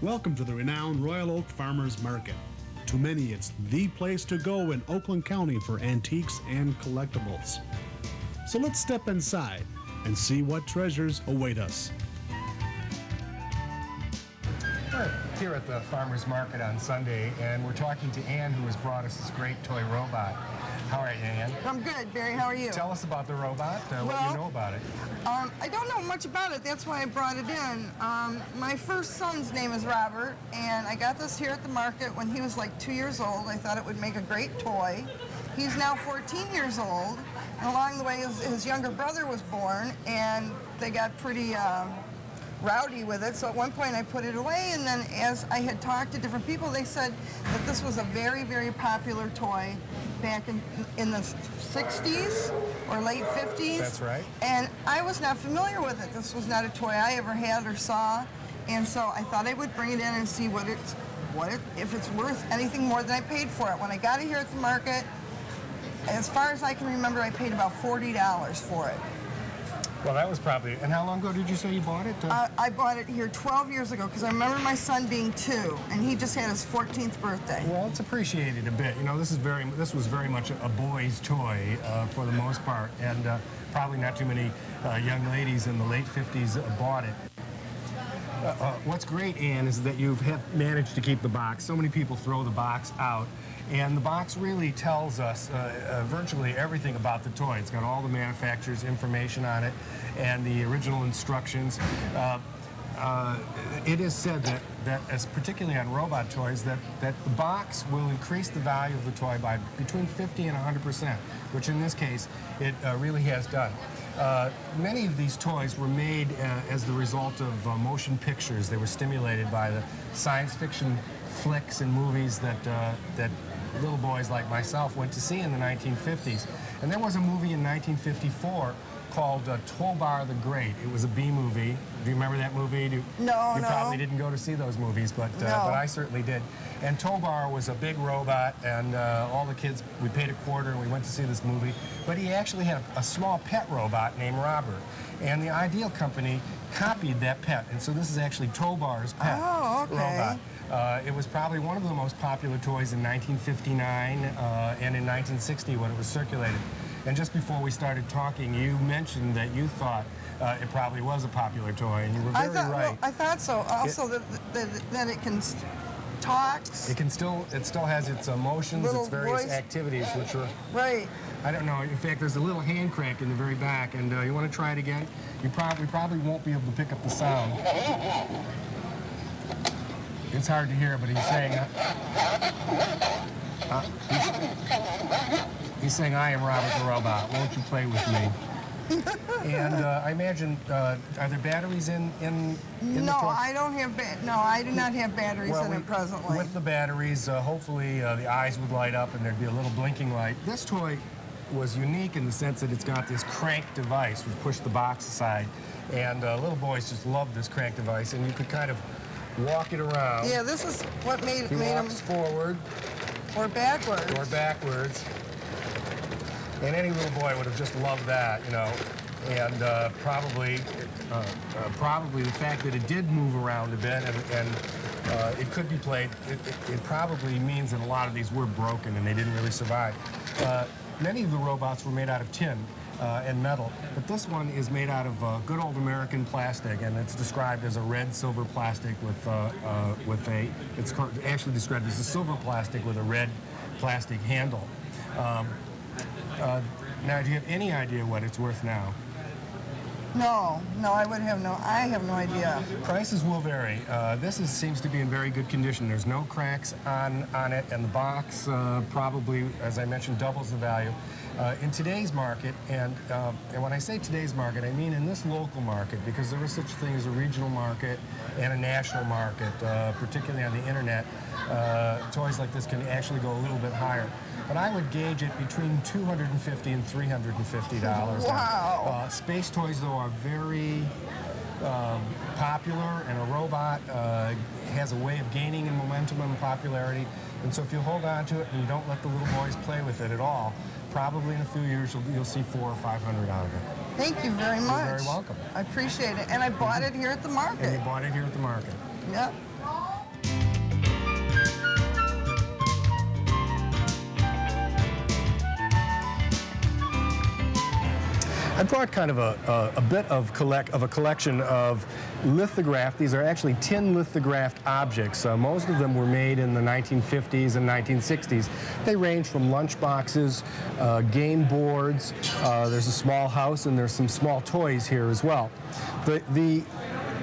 Welcome to the renowned Royal Oak Farmers Market. To many, it's the place to go in Oakland County for antiques and collectibles. So let's step inside and see what treasures await us. We're here at the farmers market on Sunday, and we're talking to Ann, who has brought us this great toy robot. How are you, Ann? I'm good, Barry. How are you? Tell us about the robot, what you know about it. I don't know much about it. That's why I brought it in. My first son's name is Robert, and I got this here at the market when he was like 2 years old. I thought it would make a great toy. He's now 14 years old, and along the way his younger brother was born, and they got pretty rowdy with it. So at one point I put it away, and then as I had talked to different people, they said that this was a very, very popular toy back in the 60s or late 50s. That's right. And I was not familiar with it. This was not a toy I ever had or saw. And so I thought I would bring it in and see if it's worth anything more than I paid for it. When I got it here at the market, as far as I can remember, I paid about $40 for it. Well, that was probably, and how long ago did you say you bought it? I bought it here 12 years ago because I remember my son being 2, and he just had his 14th birthday. Well, it's appreciated a bit. You know, this was very much a boy's toy for the most part, and probably not too many young ladies in the late 50s bought it. What's great, Ann, is that you've managed to keep the box. So many people throw the box out, and the box really tells us virtually everything about the toy. It's got all the manufacturer's information on it and the original instructions. It is said that as particularly on robot toys, that the box will increase the value of the toy by between 50 and 100%, which in this case, it really has done. Many of these toys were made as the result of motion pictures. They were stimulated by the science fiction flicks and movies that little boys like myself went to see in the 1950s. And there was a movie in 1954 called Tobar the Great. It was a B movie. Do you remember that movie? No. You probably didn't go to see those movies, but I certainly did. And Tobar was a big robot, and all the kids, we paid $25 and we went to see this movie. But he actually had a small pet robot named Robert. And the Ideal Company copied that pet. And so this is actually Tobar's pet robot. It was probably one of the most popular toys in 1959 and in 1960 when it was circulated. And just before we started talking, you mentioned that you thought it probably was a popular toy, and you were very right. Well, I thought so. Also, that it can talk. It still has its emotions, its various activities, which are right. I don't know. In fact, there's a little hand crank in the very back, and you want to try it again? We probably won't be able to pick up the sound. It's hard to hear, but he's saying. He's saying, "I am Robert the Robot. Won't you play with me?" And I imagine, are there batteries in the toy? I don't have I do not have batteries in it presently. With the batteries, hopefully the eyes would light up and there'd be a little blinking light. This toy was unique in the sense that it's got this crank device which pushed the box aside, and little boys just love this crank device, and you could kind of walk it around. Yeah, this is what made them forward or backwards. Or backwards. And any little boy would have just loved that, you know. And probably the fact that it did move around a bit and it could be played, it probably means that a lot of these were broken and they didn't really survive. Many of the robots were made out of tin and metal, but this one is made out of good old American plastic, and it's described as a red-silver plastic it's actually described as a silver plastic with a red plastic handle. Now, do you have any idea what it's worth now? No, I have no idea. Prices will vary. This seems to be in very good condition. There's no cracks on it, and the box probably, as I mentioned, doubles the value. In today's market, and when I say today's market, I mean in this local market, because there is such a thing as a regional market and a national market, particularly on the internet. Toys like this can actually go a little bit higher. But I would gauge it between $250 and $350. Wow. Space toys, though, are very popular, and a robot has a way of gaining in momentum and popularity. And so if you hold on to it and you don't let the little boys play with it at all, probably in a few years you'll see $400 or $500 out of it. Thank you very much. You're very welcome. I appreciate it. And I bought it here at the market. And you bought it here at the market. Yep. I brought kind of a bit of a collection of lithographed. These are actually tin lithographed objects. Most of them were made in the 1950s and 1960s. They range from lunch boxes, game boards. There's a small house, and there's some small toys here as well.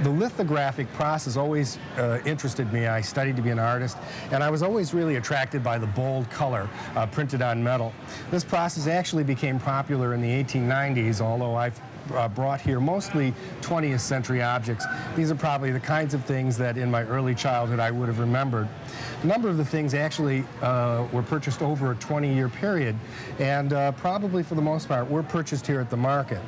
The lithographic process always interested me. I studied to be an artist, and I was always really attracted by the bold color printed on metal. This process actually became popular in the 1890s, although I've brought here mostly 20th century objects. These are probably the kinds of things that in my early childhood I would have remembered. A number of the things actually were purchased over a 20-year period, and probably for the most part were purchased here at the market.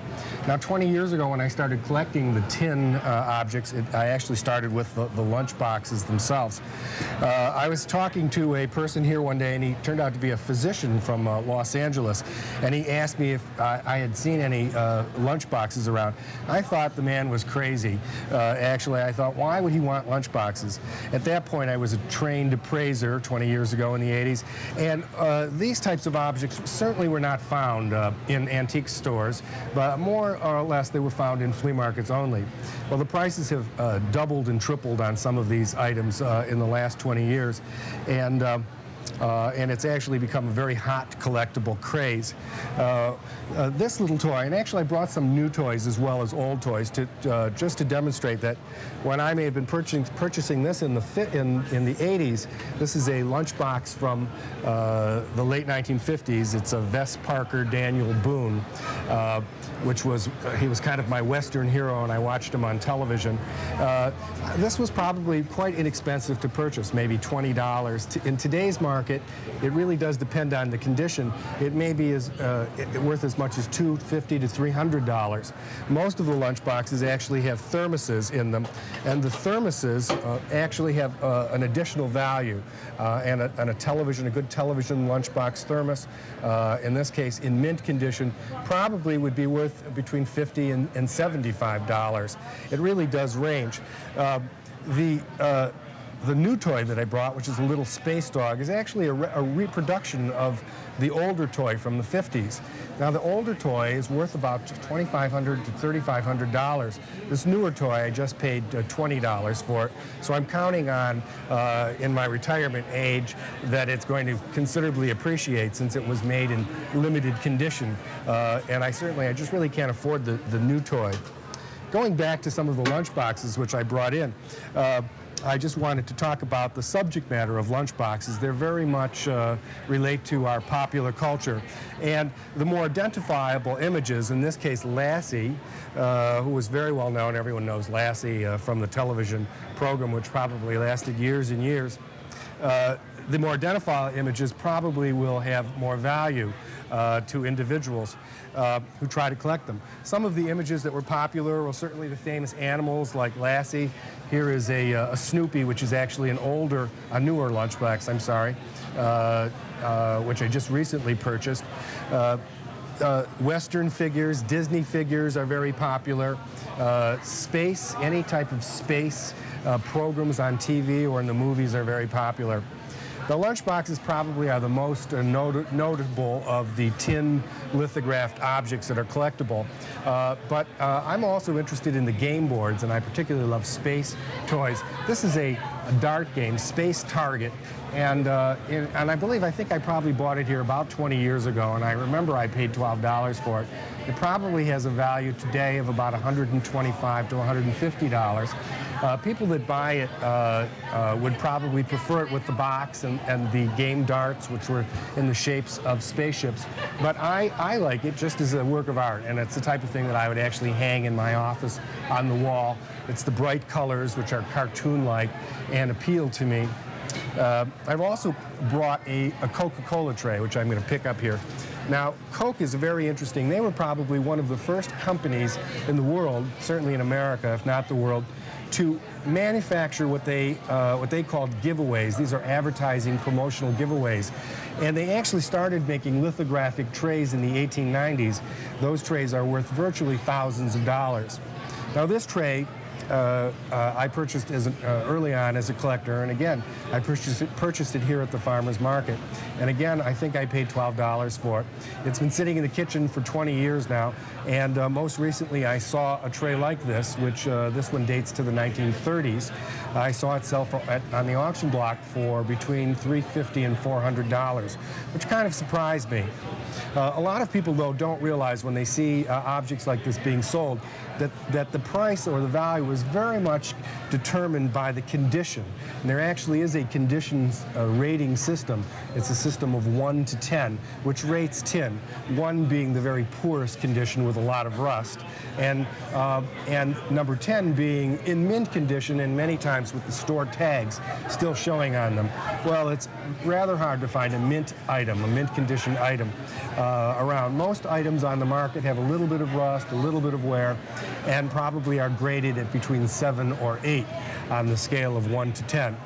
Now, 20 years ago when I started collecting the tin objects, I actually started with the lunch boxes themselves. I was talking to a person here one day, and he turned out to be a physician from Los Angeles, and he asked me if I had seen any lunch boxes around. I thought the man was crazy. Actually, I thought, why would he want lunch boxes? At that point, I was a trained appraiser 20 years ago in the 80s, and these types of objects certainly were not found in antique stores, but more or less they were found in flea markets only. Well, the prices have doubled and tripled on some of these items in the last 20 years, and it's actually become a very hot collectible craze. This little toy, and actually I brought some new toys as well as old toys to just to demonstrate that when I may have been purchasing this in the 80s, this is a lunchbox from the late 1950s. It's a Vess Parker Daniel Boone, he was kind of my Western hero, and I watched him on television. This was probably quite inexpensive to purchase, maybe $20. In today's market, it really does depend on the condition. It may be worth as much as $250 to $300. Most of the lunch boxes actually have thermoses in them, and the thermoses actually have an additional value. And a good television lunchbox thermos, in this case in mint condition, probably would be worth between $50 and $75. It really does range. The new toy that I brought, which is a little space dog, is actually a reproduction of the older toy from the 50s. Now, the older toy is worth about $2,500 to $3,500. This newer toy, I just paid $20 for it. So I'm counting on, in my retirement age, that it's going to considerably appreciate since it was made in limited condition. And I just really can't afford the new toy. Going back to some of the lunch boxes which I brought in, I just wanted to talk about the subject matter of lunch boxes. They're very much relate to our popular culture. And the more identifiable images, in this case Lassie, who was very well known, everyone knows Lassie from the television program, which probably lasted years and years. The more identifiable images probably will have more value to individuals who try to collect them. Some of the images that were popular were certainly the famous animals like Lassie. Here is a Snoopy, which is actually a newer lunchbox, I'm sorry, which I just recently purchased. Western figures, Disney figures are very popular. Space, any type of space programs on TV or in the movies are very popular. The lunchboxes probably are the most notable of the tin lithographed objects that are collectible. But I'm also interested in the game boards, and I particularly love space toys. This is a dart game, Space Target, and I think I probably bought it here about 20 years ago, and I remember I paid $12 for it. It probably has a value today of about $125 to $150. People that buy it would probably prefer it with the box and the game darts, which were in the shapes of spaceships. But I like it just as a work of art, and it's the type of thing that I would actually hang in my office on the wall. It's the bright colors, which are cartoon-like, and appeal to me. I've also brought a Coca-Cola tray, which I'm going to pick up here. Now, Coke is very interesting. They were probably one of the first companies in the world, certainly in America, if not the world, to manufacture what they called giveaways. These are advertising promotional giveaways. And they actually started making lithographic trays in the 1890s. Those trays are worth virtually thousands of dollars. Now, this tray I purchased early on as a collector, and again, I purchased it here at the farmer's market. And again, I think I paid $12 for it. It's been sitting in the kitchen for 20 years now, and most recently I saw a tray like this, which this one dates to the 1930s. I saw it sell on the auction block for between $350 and $400, which kind of surprised me. A lot of people, though, don't realize when they see objects like this being sold that the price or the value is very much determined by the condition. And there actually is a condition rating system. It's a system of 1 to 10, which rates tin, 1 being the very poorest condition with a lot of rust, and number 10 being in mint condition and many times with the store tags still showing on them. Well, it's rather hard to find a mint item, a mint condition item around. Most items on the market have a little bit of rust, a little bit of wear, and probably are graded at between 7 or 8 on the scale of 1 to 10.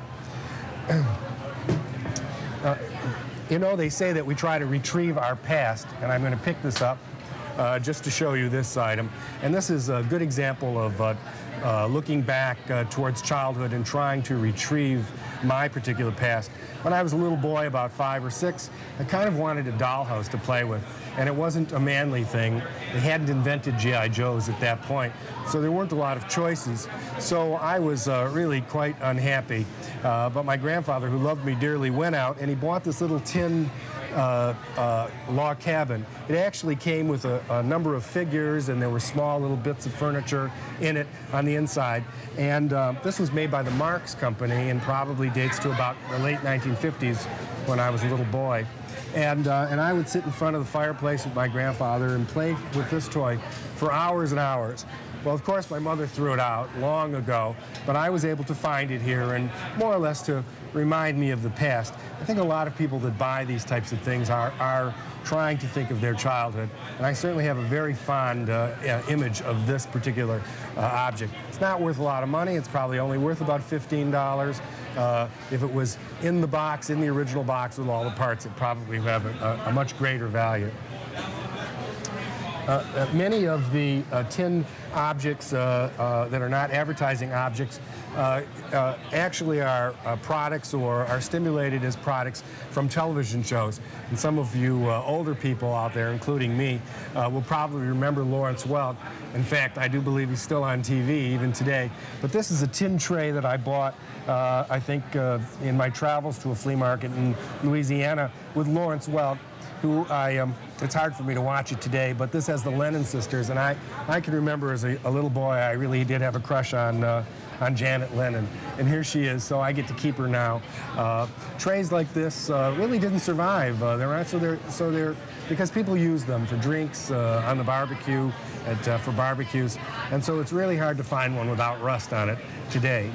You know, they say that we try to retrieve our past, and I'm going to pick this up just to show you this item. And this is a good example of looking back towards childhood and trying to retrieve my particular past. When I was a little boy, about 5 or 6, I kind of wanted a dollhouse to play with. And it wasn't a manly thing. They hadn't invented G.I. Joes at that point, so there weren't a lot of choices. So I was really quite unhappy. But my grandfather, who loved me dearly, went out and he bought this little tin log cabin. It actually came with a number of figures, and there were small little bits of furniture in it on the inside. And this was made by the Marx Company and probably dates to about the late 1950s when I was a little boy. And I would sit in front of the fireplace with my grandfather and play with this toy for hours and hours. Well, of course, my mother threw it out long ago, but I was able to find it here and more or less to remind me of the past. I think a lot of people that buy these types of things are trying to think of their childhood, and I certainly have a very fond image of this particular object. It's not worth a lot of money. It's probably only worth about $15. If it was in the box, in the original box with all the parts, it probably would have a much greater value. Many of the tin objects that are not advertising objects actually are products or are stimulated as products from television shows. And some of you older people out there, including me, will probably remember Lawrence Welk. In fact, I do believe he's still on TV even today. But this is a tin tray that I bought, I think, in my travels to a flea market in Louisiana with Lawrence Welk, who it's hard for me to watch it today, but this has the Lennon sisters, and I can remember as a little boy, I really did have a crush on Janet Lennon, and here she is, so I get to keep her now. Trays like this really didn't survive. They're because people use them for drinks on the barbecue, for barbecues, and so it's really hard to find one without rust on it today.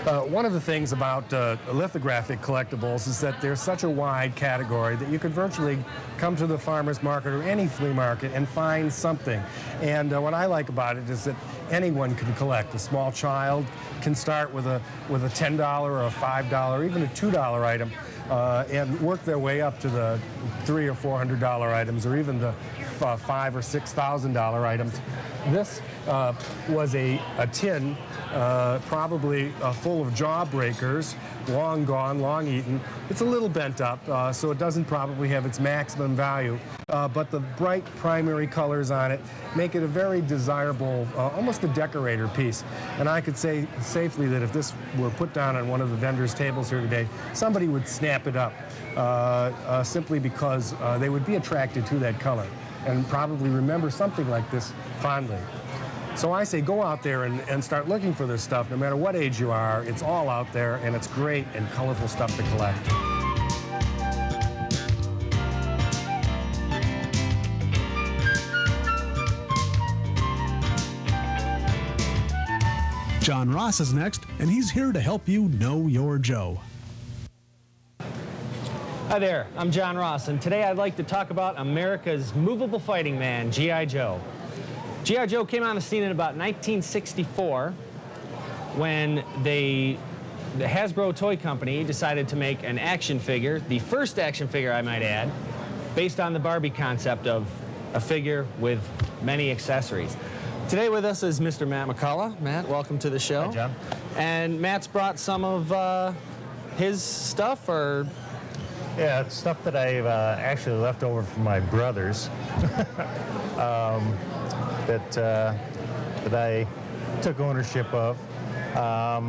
One of the things about lithographic collectibles is that there's such a wide category that you could virtually come to the farmer's market or any flea market and find something. And what I like about it is that anyone can collect. A small child can start with a $10 or a $5, even a $2 item, and work their way up to the $300 or $400 items, or even the $5,000 or $6,000 items. This was a tin, probably full of jawbreakers, long gone, long eaten. It's a little bent up, so it doesn't probably have its maximum value, but the bright primary colors on it make it a very desirable, almost a decorator piece. And I could say safely that if this were put down on one of the vendors' tables here today, somebody would snap it up, simply because they would be attracted to that color and probably remember something like this fondly. So I say go out there and start looking for this stuff. No matter what age you are, it's all out there, and it's great and colorful stuff to collect. John Ross is next, and he's here to help you know your Joe. Hi there, I'm John Ross, and today I'd like to talk about America's movable fighting man, G.I. Joe. G.I. Joe came on the scene in about 1964 when the Hasbro Toy Company decided to make an action figure, the first action figure I might add, based on the Barbie concept of a figure with many accessories. Today with us is Mr. Matt McCullough. Matt, welcome to the show. Hi, John. And Matt's brought some of his stuff, or? Yeah, it's stuff that I've actually left over from my brothers that I took ownership of. I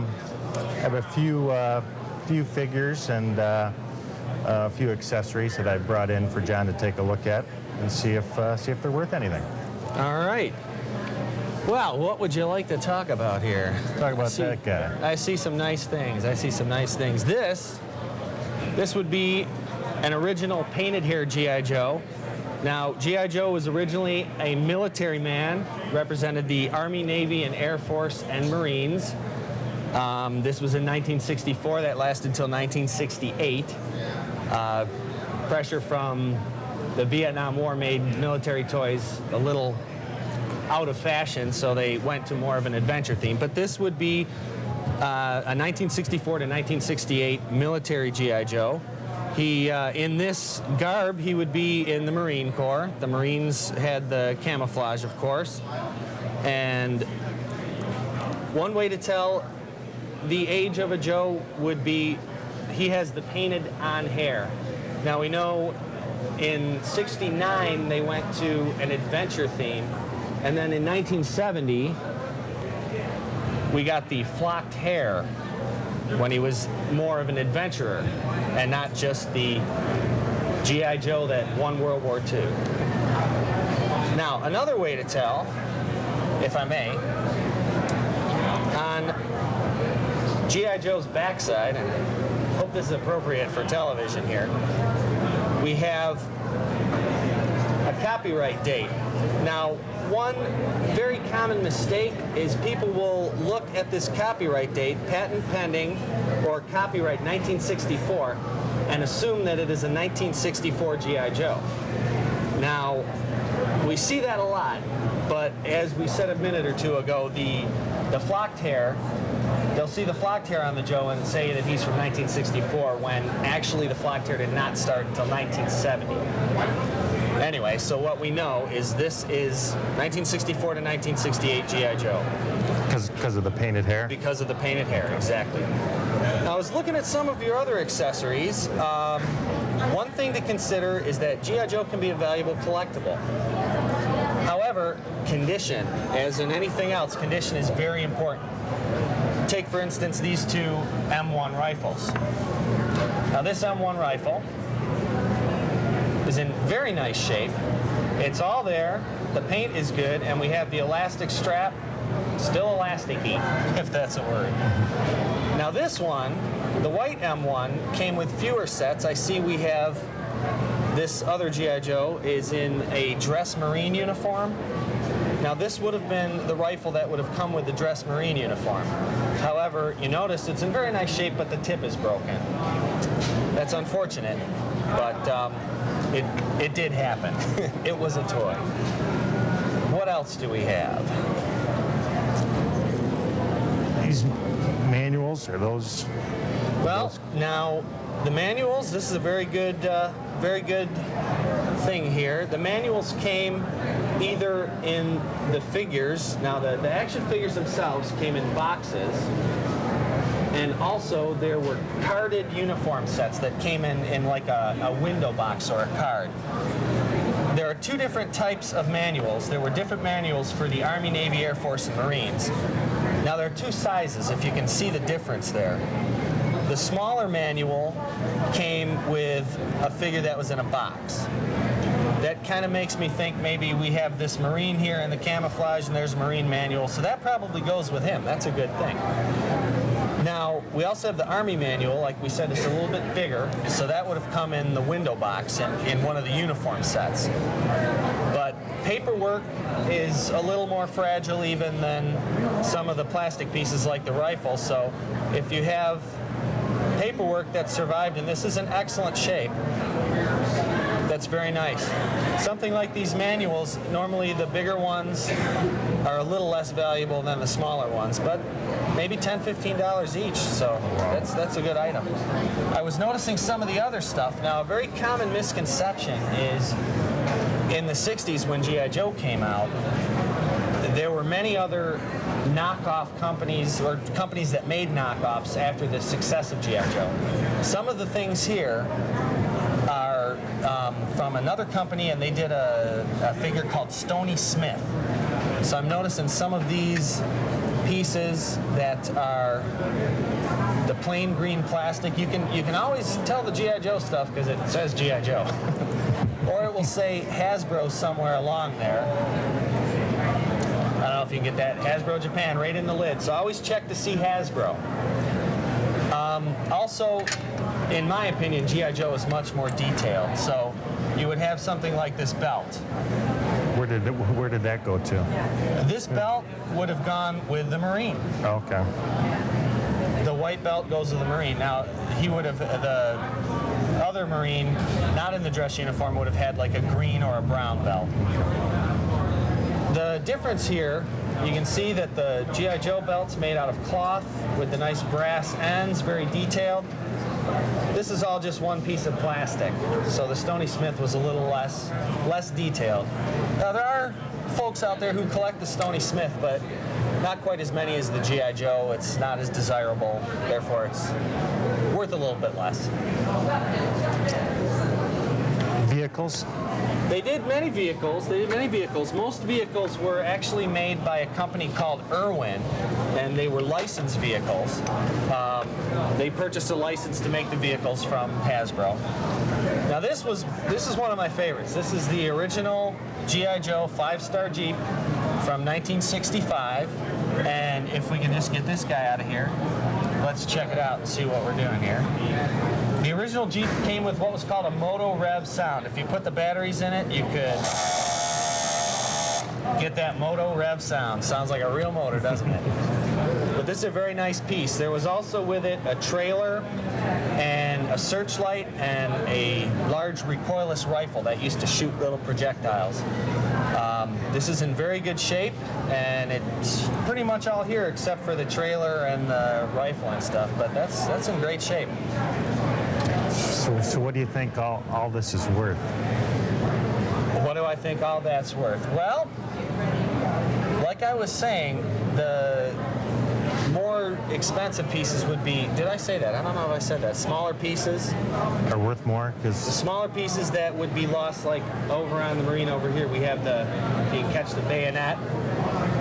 have a few figures and a few accessories that I brought in for John to take a look at and see if they're worth anything. All right. Well, what would you like to talk about here? Talk about that guy. I see some nice things. This would be an original painted hair G.I. Joe. Now, G.I. Joe was originally a military man, represented the Army, Navy, and Air Force and Marines. This was in 1964. That lasted until 1968. Pressure from the Vietnam War made military toys a little out of fashion, so they went to more of an adventure theme. But this would be a 1964 to 1968 military G.I. Joe. He, in this garb, he would be in the Marine Corps. The Marines had the camouflage, of course. And one way to tell the age of a Joe would be he has the painted on hair. Now we know in '69 they went to an adventure theme, and then in 1970 we got the flocked hair when he was more of an adventurer and not just the G.I. Joe that won World War II. Now another way to tell, if I may, on G.I. Joe's backside, and I hope this is appropriate for television here, we have a copyright date. Now, one very common mistake is people will look at this copyright date, patent pending, or copyright 1964, and assume that it is a 1964 G.I. Joe. Now, we see that a lot, but as we said a minute or two ago, the flocked hair, they'll see the flocked hair on the Joe and say that he's from 1964, when actually the flocked hair did not start until 1970. Anyway, so what we know is this is 1964 to 1968 G.I. Joe. Because of the painted hair? Because of the painted hair, exactly. Now, I was looking at some of your other accessories. One thing to consider is that G.I. Joe can be a valuable collectible. However, condition, as in anything else, condition is very important. Take, for instance, these two M1 rifles. Now, this M1 rifle is in very nice shape. It's all there, the paint is good, and we have the elastic strap, still elasticy, if that's a word. Now this one, the white M1, came with fewer sets. I see we have this other G.I. Joe is in a dress Marine uniform. Now this would have been the rifle that would have come with the dress Marine uniform. However, you notice it's in very nice shape, but the tip is broken. That's unfortunate, but it did happen. It was a toy. What else do we have? These manuals, are those? Well, now the manuals. This is a very good thing here. The manuals came either in the figures. Now the action figures themselves came in boxes. And also there were carded uniform sets that came in like a window box or a card. There are two different types of manuals. There were different manuals for the Army, Navy, Air Force, and Marines. Now there are two sizes, if you can see the difference there. The smaller manual came with a figure that was in a box. That kind of makes me think maybe we have this Marine here in the camouflage and there's a Marine manual, so that probably goes with him. That's a good thing. Now, we also have the Army manual, like we said, it's a little bit bigger, so that would have come in the window box in one of the uniform sets. But paperwork is a little more fragile even than some of the plastic pieces like the rifle, so if you have paperwork that survived, and this is in excellent shape, that's very nice. Something like these manuals, normally the bigger ones are a little less valuable than the smaller ones, but maybe $10, $15 each, so that's a good item. I was noticing some of the other stuff. Now, a very common misconception is in the 60s when G.I. Joe came out, there were were many other knockoff companies or companies that made knockoffs after the success of G.I. Joe. Some of the things here are from another company, and they did a figure called Stony Smith. So I'm noticing some of these pieces that are the plain green plastic. You can always tell the G.I. Joe stuff because it says G.I. Joe. Or it will say Hasbro somewhere along there. I don't know if you can get that. Hasbro Japan right in the lid. So always check to see Hasbro. Also, in my opinion, G.I. Joe is much more detailed. So you would have something like this belt. Where did that go to? This belt would have gone with the Marine. Okay. The white belt goes with the Marine. Now, he would have, the other Marine, not in the dress uniform, would have had like a green or a brown belt. The difference here, you can see that the G.I. Joe belt's made out of cloth with the nice brass ends, very detailed. This is all just one piece of plastic, so the Stony Smith was a little less detailed. Now, there are folks out there who collect the Stony Smith, but not quite as many as the G.I. Joe. It's not as desirable, therefore it's worth a little bit less. Vehicles? They did many vehicles. Most vehicles were actually made by a company called Irwin, and they were licensed vehicles. They purchased a license to make the vehicles from Hasbro. Now this is one of my favorites. This is the original G.I. Joe 5-star Jeep from 1965. And if we can just get this guy out of here, let's check it out and see what we're doing here. The original Jeep came with what was called a Moto Rev sound. If you put the batteries in it, you could get that Moto Rev sound. Sounds like a real motor, doesn't it? But this is a very nice piece. There was also with it a trailer and a searchlight and a large recoilless rifle that used to shoot little projectiles. This is in very good shape, and it's pretty much all here except for the trailer and the rifle and stuff, but that's in great shape. So what do you think all this is worth? What do I think all that's worth? Well, like I was saying, the more expensive pieces would be, did I say that? I don't know if I said that. Smaller pieces Are worth more? The Because smaller pieces that would be lost, like over on the Marine over here, we have you can catch the bayonet.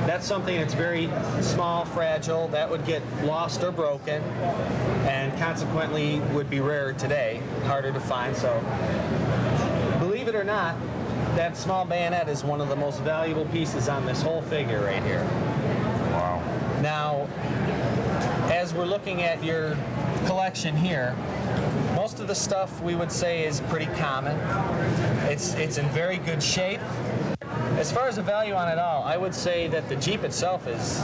That's something that's very small, fragile, that would get lost or broken, and consequently would be rarer today, harder to find. So, believe it or not, that small bayonet is one of the most valuable pieces on this whole figure right here. wow. Now, as we're looking at your collection here, most of the stuff we would say is pretty common. It's in very good shape. As far as the value on it all, I would say that the Jeep itself is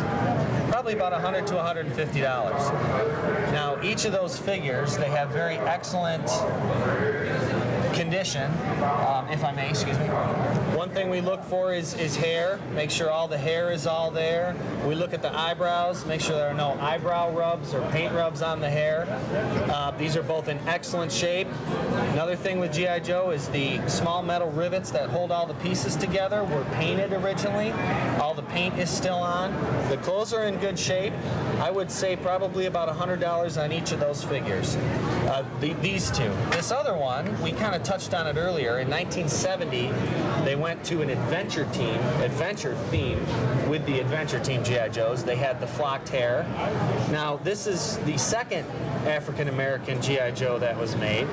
probably about $100 to $150. Now, each of those figures, they have very excellent condition, if I may, excuse me. One thing we look for is hair. Make sure all the hair is all there. We look at the eyebrows, make sure there are no eyebrow rubs or paint rubs on the hair. These are both in excellent shape. Another thing with G.I. Joe is the small metal rivets that hold all the pieces together were painted originally. All the paint is still on. The clothes are in good shape. I would say probably about $100 on each of those figures. These two. This other one, we kind of touched on it earlier. In 1970, they went to an adventure theme with the adventure team G.I. Joes. They had the flocked hair. Now, this is the second African-American G.I. Joe that was made.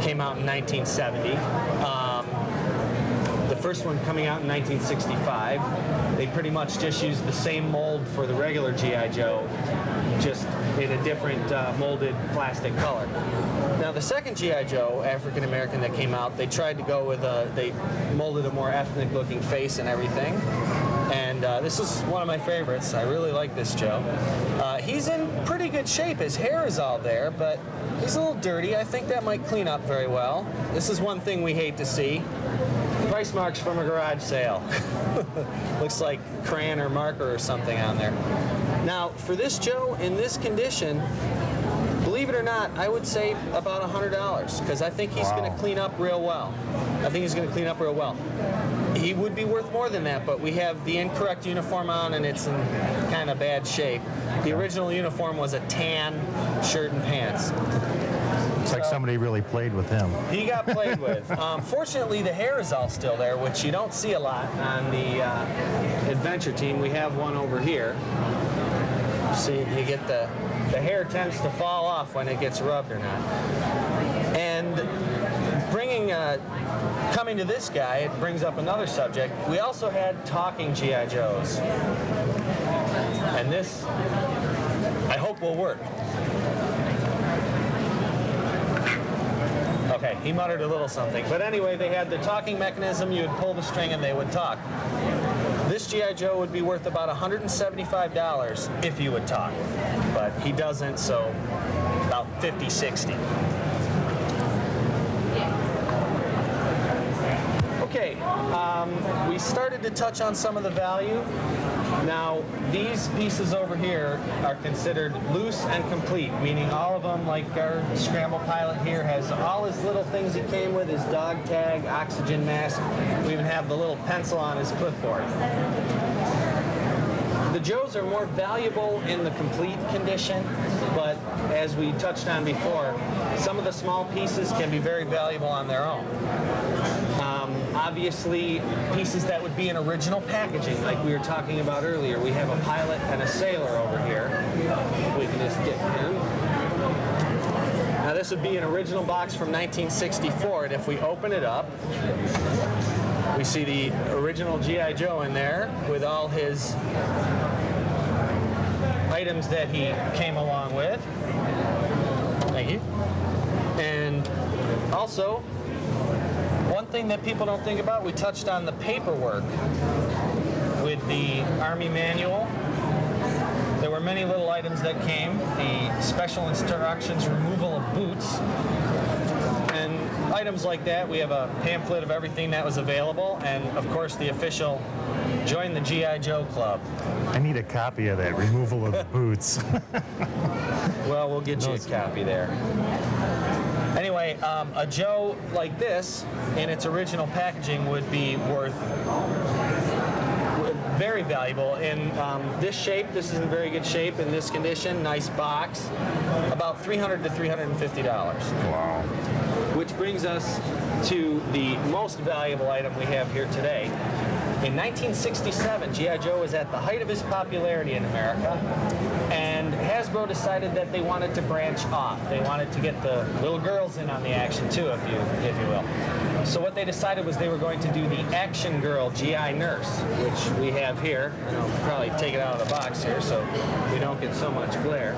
Came out in 1970. The first one coming out in 1965. They pretty much just used the same mold for the regular G.I. Joe, just in a different molded plastic color. Now, the second G.I. Joe, African American, that came out, they tried to go with they molded a more ethnic looking face and everything. And this is one of my favorites. I really like this Joe. He's in pretty good shape. His hair is all there, but he's a little dirty. I think that might clean up very well. This is one thing we hate to see. Price marks from a garage sale. Looks like crayon or marker or something on there. Now, for this Joe in this condition, believe believe it or not, I would say about $100 because I think he's going to clean up real well. He would be worth more than that, but we have the incorrect uniform on and it's in kind of bad shape. The original uniform was a tan shirt and pants. It's like somebody really played with him. He got played with. Fortunately, the hair is all still there, which you don't see a lot on the adventure team. We have one over here. See, you get the hair tends to fall off when it gets rubbed or not. And coming to this guy, it brings up another subject. We also had talking G.I. Joes. And this, I hope, will work. Okay, he muttered a little something. But anyway, they had the talking mechanism. You would pull the string and they would talk. This G.I. Joe would be worth about $175 if you would talk. But he doesn't, so about $50, $60. Okay, we started to touch on some of the value. Now, these pieces over here are considered loose and complete, meaning all of them, like our Scramble pilot here, has all his little things he came with, his dog tag, oxygen mask. We even have the little pencil on his clipboard. The Joes are more valuable in the complete condition, but as we touched on before, some of the small pieces can be very valuable on their own. Obviously, pieces that would be in original packaging, like we were talking about earlier. We have a pilot and a sailor over here. We can just get him. Now, this would be an original box from 1964, and if we open it up, we see the original G.I. Joe in there with all his items that he came along with. Thank you. And also, one thing that people don't think about, we touched on the paperwork with the Army manual. There were many little items that came. The special instructions, removal of boots, and items like that. We have a pamphlet of everything that was available, and of course the official Join the G.I. Joe Club. I need a copy of that, removal of the boots. Well, we'll get you a copy there. Anyway, a Joe like this, in its original packaging, would be worth very valuable. In this shape, this is in very good shape. In this condition, nice box, about $300 to $350. Wow. Which brings us to the most valuable item we have here today. In 1967, G.I. Joe was at the height of his popularity in America, and Hasbro decided that they wanted to branch off. They wanted to get the little girls in on the action too, if you will. So what they decided was they were going to do the Action Girl G.I. Nurse, which we have here. And I'll probably take it out of the box here so we don't get so much glare.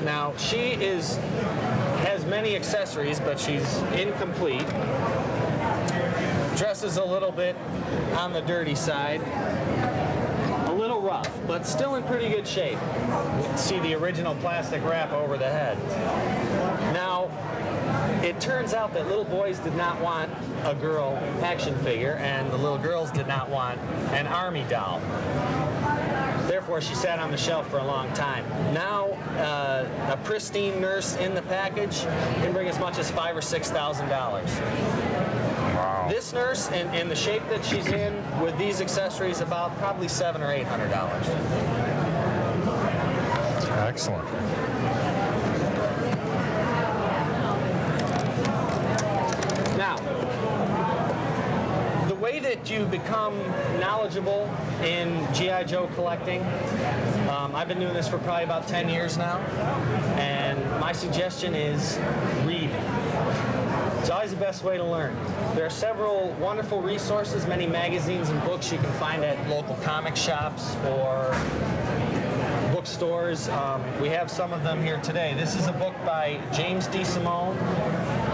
Now, she has many accessories, but she's incomplete. Dresses a little bit on the dirty side. A little rough, but still in pretty good shape. You can see the original plastic wrap over the head. Now, it turns out that little boys did not want a girl action figure, and the little girls did not want an Army doll. Therefore, she sat on the shelf for a long time. Now, a pristine nurse in the package can bring as much as $5,000 or $6,000. Wow. This nurse, in the shape that she's in, with these accessories, about probably $700 or $800. Excellent. Now, the way that you become knowledgeable in G.I. Joe collecting, I've been doing this for probably about 10 years now, and my suggestion is read. It's always the best way to learn. There are several wonderful resources, many magazines and books you can find at local comic shops or bookstores. We have some of them here today. This is a book by James D. Simone,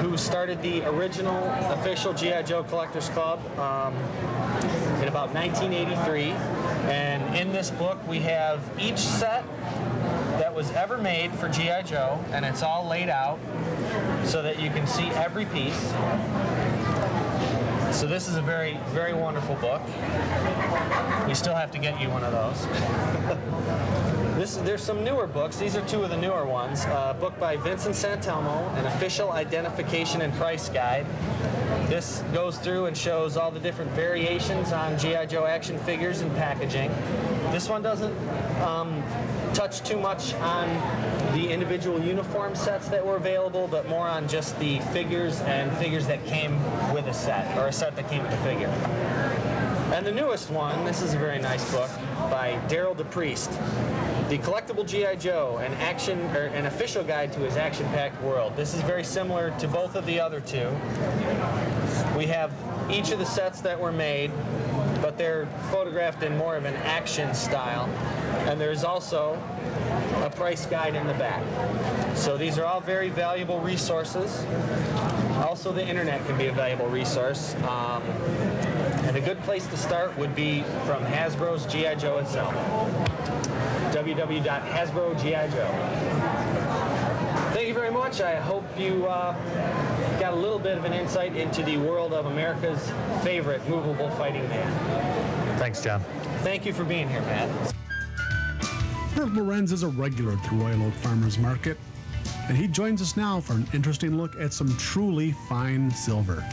who started the original official G.I. Joe Collectors Club in about 1983. And in this book, we have each set that was ever made for G.I. Joe, and it's all laid out so that you can see every piece. So this is a very, very wonderful book. We still have to get you one of those. There's some newer books. These are two of the newer ones. A book by Vincent Santelmo, An Official Identification and Price Guide. This goes through and shows all the different variations on G.I. Joe action figures and packaging. This one doesn't touch too much on the individual uniform sets that were available, but more on just the figures and figures that came with a set, or a set that came with a figure. And the newest one, this is a very nice book by Daryl DePriest, The Collectible G.I. Joe, an official guide to his action-packed world. This is very similar to both of the other two. We have each of the sets that were made, but they're photographed in more of an action style. And there's also a price guide in the back. So these are all very valuable resources. Also, the internet can be a valuable resource. And a good place to start would be from Hasbro's G.I. Joe itself. www.hasbro.gi.joe. Thank you very much. I hope you got a little bit of an insight into the world of America's favorite movable fighting man. Thanks, John. Thank you for being here, Matt. Bert Lorenz is a regular at the Royal Oak Farmers Market, and he joins us now for an interesting look at some truly fine silver.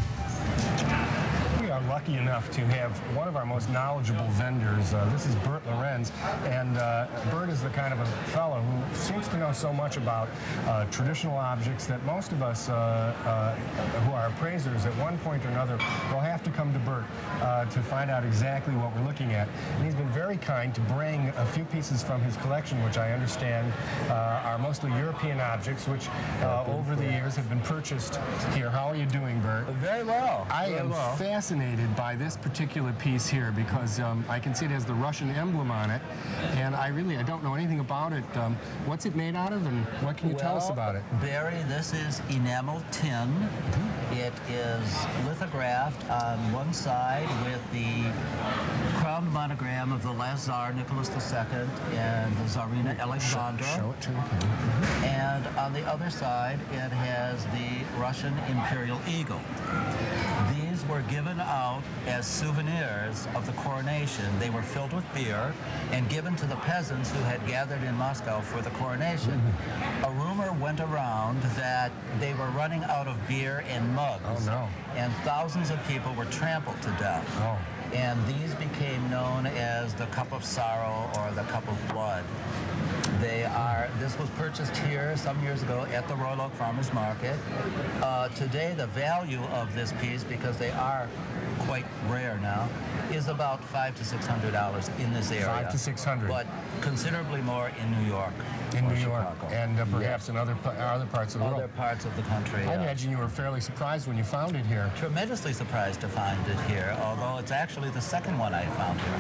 We are lucky enough to have one of our most knowledgeable vendors. This is Bert Lorenz, and Bert is the kind of a fellow who seems to know so much about traditional objects that most of us who are appraisers at one point or another will have to come to Bert to find out exactly what we're looking at. And he's been very kind to bring a few pieces from his collection, which I understand are mostly European objects, which over the years have been purchased here. How are you doing, Bert? Very well. I am fascinated by this particular piece here because I can see it has the Russian emblem on it, and I don't know anything about it. What's it made out of, and what can you tell us about it? Barry, this is enamel tin. It is lithographed on one side with the crowned monogram of the last Tsar, Nicholas II, and the Tsarina Alexandra. Show it to me. And on the other side, it has the Russian Imperial Eagle. These were given out as souvenirs of the coronation. They were filled with beer and given to the peasants who had gathered in Moscow for the coronation. A rumor went around that they were running out of beer and mugs. Oh, no. And thousands of people were trampled to death. Oh. And these became known as the Cup of Sorrow or the Cup of Blood. This was purchased here some years ago at the Royal Oak Farmers Market. Today, the value of this piece, because they are quite rare now, is about $500 to $600 in this area. $500 to $600. But considerably more in New York. In or New York, Chicago. and perhaps in other parts of the world. Other parts of the country. I imagine you were fairly surprised when you found it here. Tremendously surprised to find it here, although it's actually the second one I found here.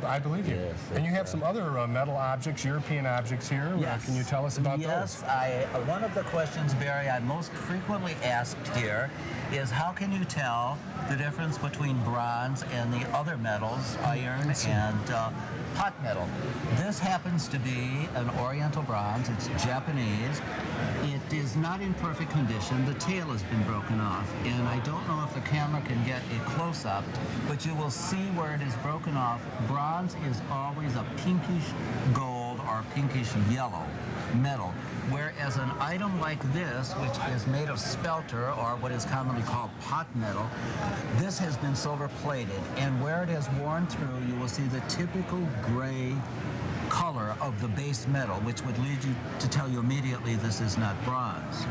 I believe you. Yes, and you have some other metal objects, European objects here. Yes. Can you tell us about yes, those? One of the questions, Barry, I most frequently asked here is how can you tell the difference between bronze and the other metals, iron and pot metal? This happens to be an Oriental bronze. It's Japanese. It is not in perfect condition. The tail has been broken off, and I don't know if the camera can get a close-up, but you will see where it is broken off. Bronze is always a pinkish gold or pinkish yellow metal, whereas an item like this, which is made of spelter, or what is commonly called pot metal, this has been silver plated, and where it has worn through, you will see the typical gray color of the base metal, which would lead you to tell you immediately this is not bronze.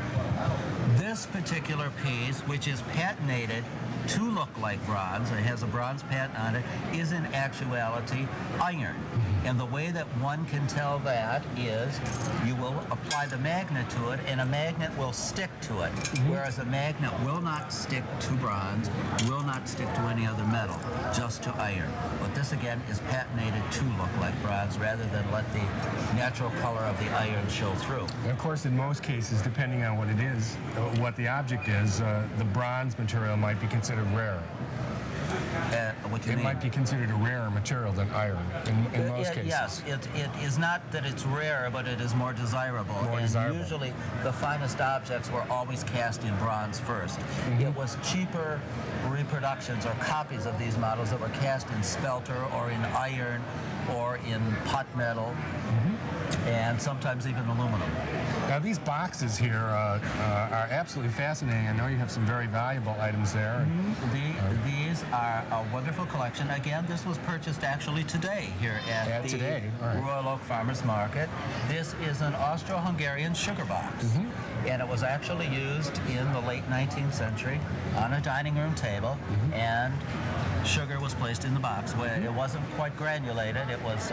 This particular piece, which is patinated to look like bronze, it has a bronze patent on it, is in actuality iron. And the way that one can tell that is you will apply the magnet to it, and a magnet will stick to it, whereas a magnet will not stick to bronze, will not stick to any other metal, just to iron. But this, again, is patinated to look like bronze rather than let the natural color of the iron show through. And of course, in most cases, depending on what it is, what the object is, the bronze material might be considered rare. What do you It mean? might be considered a rarer material than iron in most cases. Yes, it is not that it's rare, but it is more desirable. More and desirable. usually the finest objects were always cast in bronze first. It was cheaper reproductions or copies of these models that were cast in spelter or in iron or in pot metal, and sometimes even aluminum. Now these boxes here are absolutely fascinating. I know you have some very valuable items there. These are a wonderful collection. Again, this was purchased actually today here at the today. All right. Royal Oak Farmers Market. This is an Austro-Hungarian sugar box. And it was actually used in the late 19th century on a dining room table, and sugar was placed in the box. Where it wasn't quite granulated, it was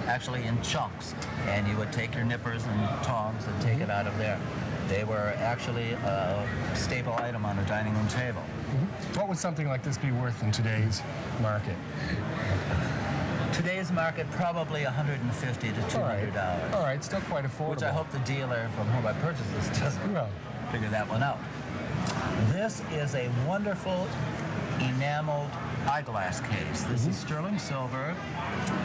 actually in chunks, and you would take your nippers and tongs and take it out of there. They were actually a staple item on a dining room table. What would something like this be worth in today's market? Today's market, probably $150 to $200. All right, still quite affordable. Which I hope the dealer from whom I purchased this doesn't figure that one out. This is a wonderful enameled eyeglass case. This is sterling silver.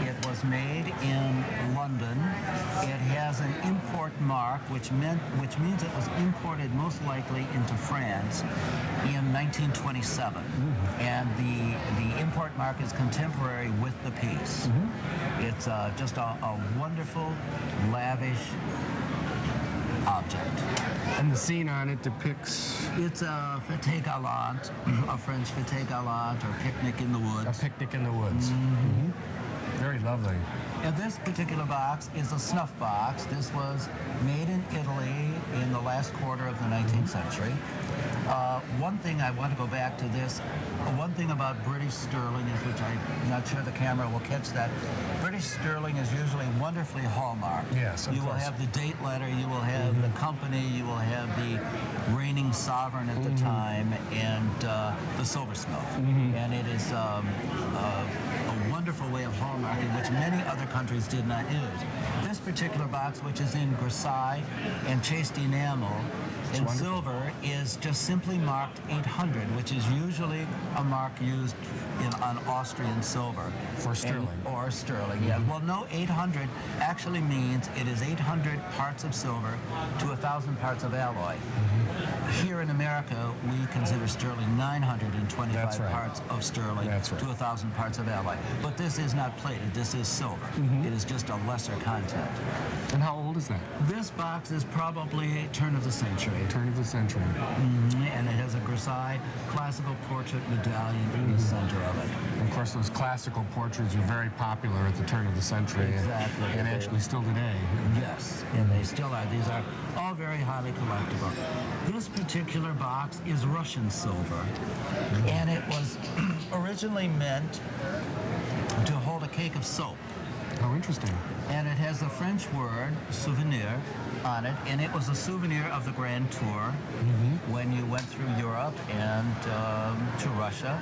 It was made in London. It has an import mark, which means it was imported most likely into France in 1927. And the import mark is contemporary with the piece. It's just a wonderful, lavish object. And the scene on it depicts... It's a fête galante, a French fête galante, or picnic in the woods. A picnic in the woods. Very lovely. And this particular box is a snuff box. This was made in Italy in the last quarter of the 19th century. One thing I want to go back to this, one thing about British sterling is, which I'm not sure the camera will catch that, British sterling is usually wonderfully hallmarked. Yes, of You will course. have the date letter, you will have the company, you will have the reigning sovereign at the time, and the silversmith. And it is a wonderful way of hallmarking, which many other countries did not use. This particular box, which is in grisaille and chased enamel in silver, is just simply marked 800, which is usually a mark used on Austrian silver. For sterling. Or sterling, yeah. Well, no, 800 actually means it is 800 parts of silver to 1,000 parts of alloy. Here in America, we consider sterling 925 That's right. parts of sterling That's right. to 1,000 parts of alloy. But this is not plated, this is silver. It is just a lesser content. And how old is that? This box is probably turn of the century. Turn of the century. And it has a grisaille classical portrait medallion in the center of it. Of course, those classical portraits were very popular at the turn of the century. Exactly. And actually still today. Yes, and they still are. These are all very highly collectible. This particular box is Russian silver, and it was originally meant to hold a cake of soap. Oh, interesting. And it has the French word souvenir on it, and it was a souvenir of the Grand Tour when you went through Europe and to Russia.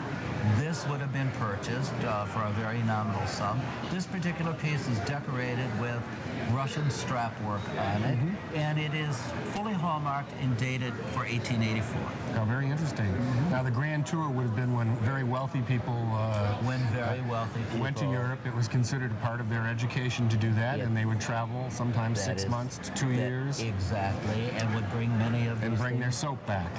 This would have been purchased for a very nominal sum. This particular piece is decorated with Russian strap work on it, and it is fully hallmarked and dated for 1884. Oh, very interesting. Now, the Grand Tour would have been when very wealthy people went to Europe. It was considered a part of their education to do that, and they would travel sometimes 6 months to 2 years. Exactly, and would bring many of these And bring their things soap back.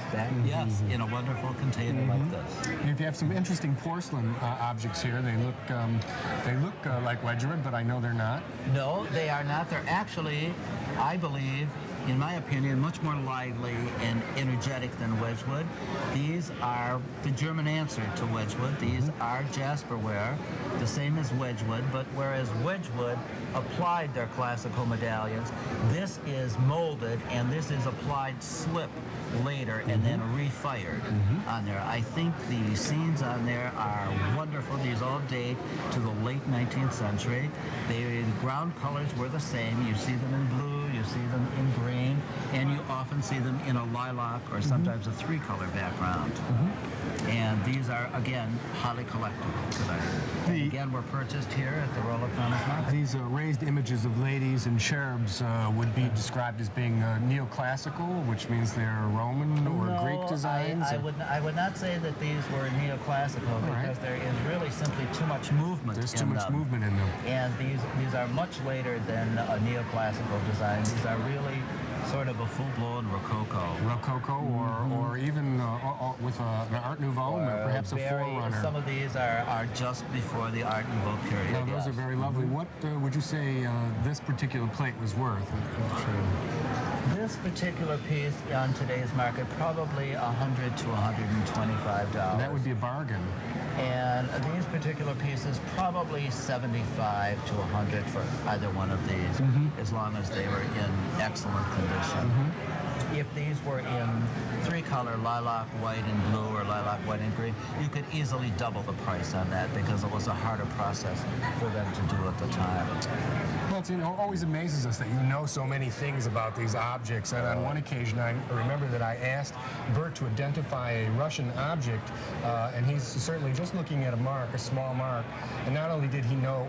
Yes, in a wonderful container like this. You have some interesting porcelain objects here. They look like Wedgwood, but I know they're not. No, they are not. They're actually, I believe, in my opinion, much more lively and energetic than Wedgwood. These are the German answer to Wedgwood. These are jasperware, the same as Wedgwood, but whereas Wedgwood applied their classical medallions, this is molded and this is applied slip later and then refired on there. I think the scenes on there are wonderful. These all date to the late 19th century. The ground colors were the same. You see them in blue, you see them in green, and you often see them in a lilac or sometimes a three-color background. And these are, again, highly collectible today. And again, were purchased here at the Royal Oak Farmers Market. These raised images of ladies and cherubs would be described as being neoclassical, which means they're Roman or Greek designs? I would not say that these were neoclassical because there is really simply too much movement. There's too much movement in them. And these are much later than a neoclassical design. These are really sort of a full-blown Rococo. Rococo, or even with an Art Nouveau, perhaps a forerunner. Some of these are just before the Art Nouveau period. Now, those are very lovely. What would you say this particular plate was worth? This particular piece on today's market, probably $100 to $125. That would be a bargain. And these particular pieces, probably $75 to $100 for either one of these, as long as they were in excellent condition. If these were in three-color, lilac, white, and blue, or lilac, white, and green, you could easily double the price on that because it was a harder process for them to do at the time. Well, it always amazes us that you know so many things about these objects. And on one occasion, I remember that I asked Bert to identify a Russian object, and he's certainly just looking at a mark, a small mark. And not only did he know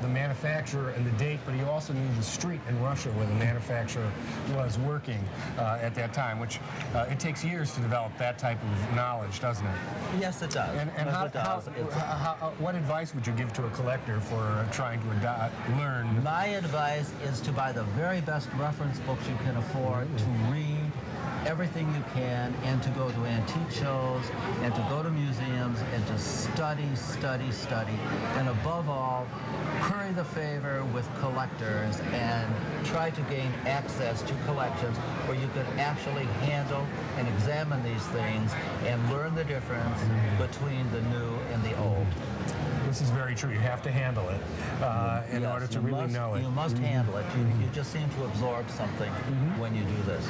the manufacturer and the date, but he also knew the street in Russia where the manufacturer was working at that time, which it takes years to develop that type of knowledge, doesn't it? Yes, it does. And what advice would you give to a collector for trying to learn? My advice is to buy the very best reference books you can afford, to read everything you can, and to go to antique shows, and to go to museums, and to study, study, study. And above all, curry the favor with collectors and try to gain access to collections where you can actually handle and examine these things and learn the difference between the new and the old. This is very true. You have to handle it in order to really know it. You must handle it. You just seem to absorb something when you do this.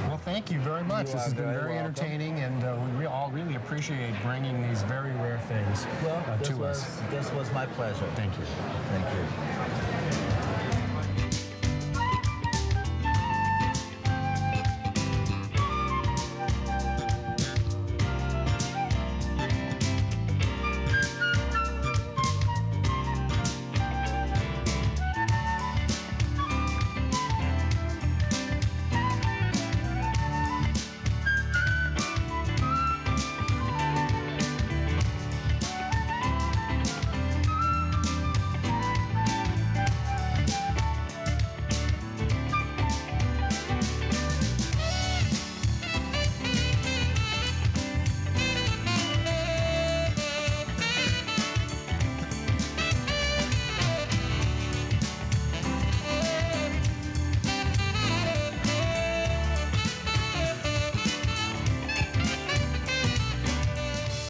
Well, thank you very much. This has been very entertaining, and we all really appreciate bringing these very rare things to us. This was my pleasure. Thank you. Thank you.